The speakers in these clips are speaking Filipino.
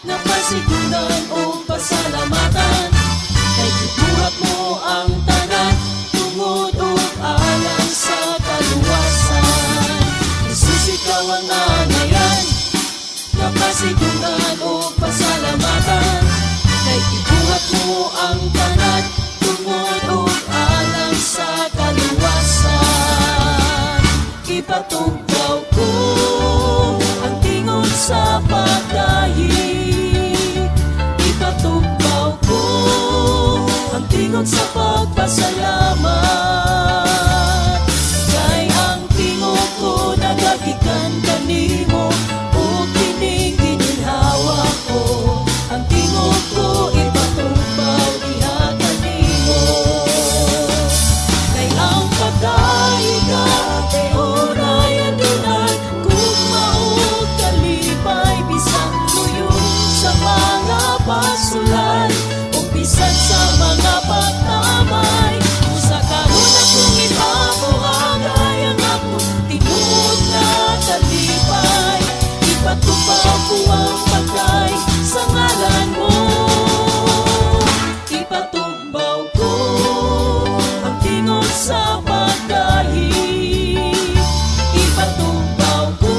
napasigunan o pasalamatan. Kay gibuhat mo ang tanan, tungod o alang sa kaluwasan. Jesus, ikaw ang angayan, napasigunan o pasalamatan. Kay gibuhat mo ang tanan, tungod o alang sa kaluwasan. Ipatugnaw ko ang tingog sa pagdayi, ipatugnaw ko ang tingog sa pagpasalamat. Kay ang tingog ko nagagikan kanimo, o kining gininhawa ko. Ang tingog ko ipatugnaw diha kanimo. Kay ang pagdayi ka kay oray adunan, kung mao kalipay bisan luyon sa mga pasulan, o bisan sa mga pagtamay. Usa karon akong ipabuhangay ang akong tinuod na kalipay. Ipatupaw ko ang pagkay sa ngalan mo. Ipatugbaw ko ang tingog sa pagdahi, ipatugbaw ko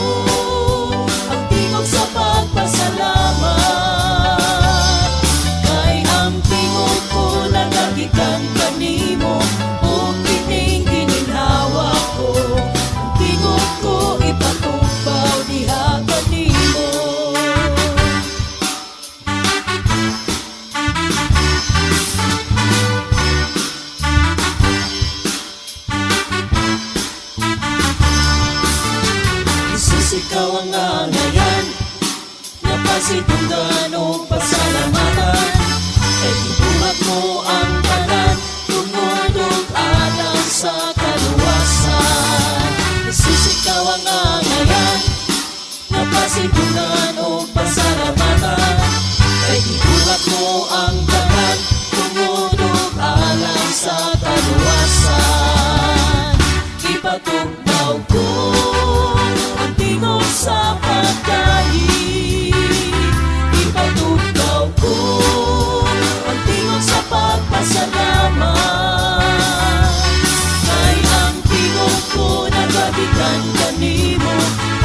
ang tingog sa pagpasalamat. Kay ang tingog ko nagagikan kanimo, o kining gininhawa ko. Ang tingog ko ipatugbaw diha kanimo. Jesus, ikaw ang angayan, napasigunan o pasalamatan. Kay gibuhat mo ang tanan, tungod o alang sa kaluwasan. Jesus, ikaw ang angayan, napasigunan o pasalamatan. Kay gibuhat mo ang tanan, tungod o alang sa kaluwasan. Ipatugnaw ko ang tingog sa pagdayi, ipatugnaw ko ang tingog sa pagpasalamat. Kay ang tingog ko nagagikan kanimo,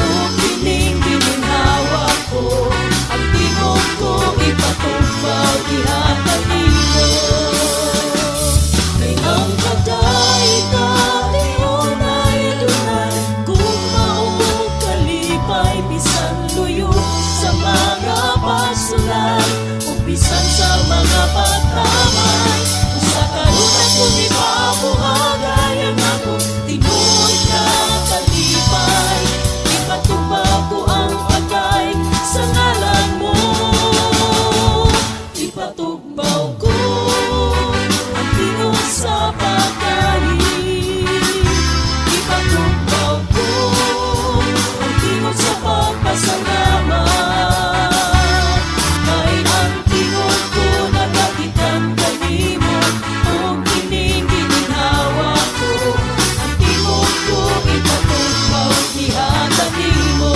o kining gininhawa ko. Ang tingog ko ipatugbaw diha kanimo. Kay ang pagdayi ka kay oray adunan, kung mao kalipay bisan luyo sa mga pasulan, o bisan sa mga pagtamay. Usa karon akong ipabuhangay ang akong tinuod na kalipay. Ipatugbaw ko ang pagkay sa ngalan mo. Ipatugbaw ko ang tingog sa pagdahi, ipatugbaw ko ang tingog sa pagpasalamat. Kay ang tingog ko nagagikan kanimo, o kining gininhawa ko. Ang tingog ko ipatugbaw diha kanimo.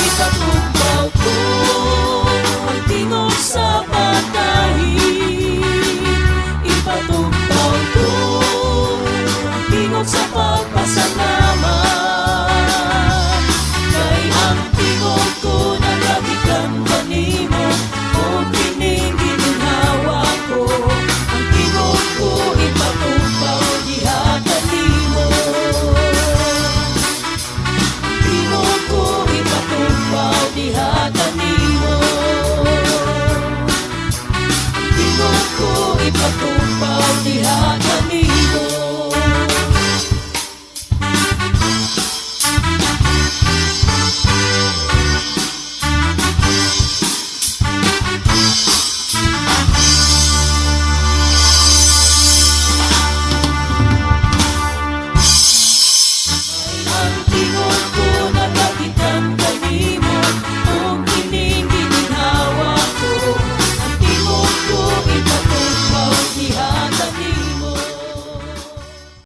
Ipatugbaw ko ang tingog sa pagdahi, ipatugbaw ko ang tingog sa pagpasalamat. Kay ang tingog ko nagagikan kanimo, o kining gininhawa ko. Ang tingog ko ipatugbaw diha kanimo. Ang tingog ko ipatugbaw diha kanimo.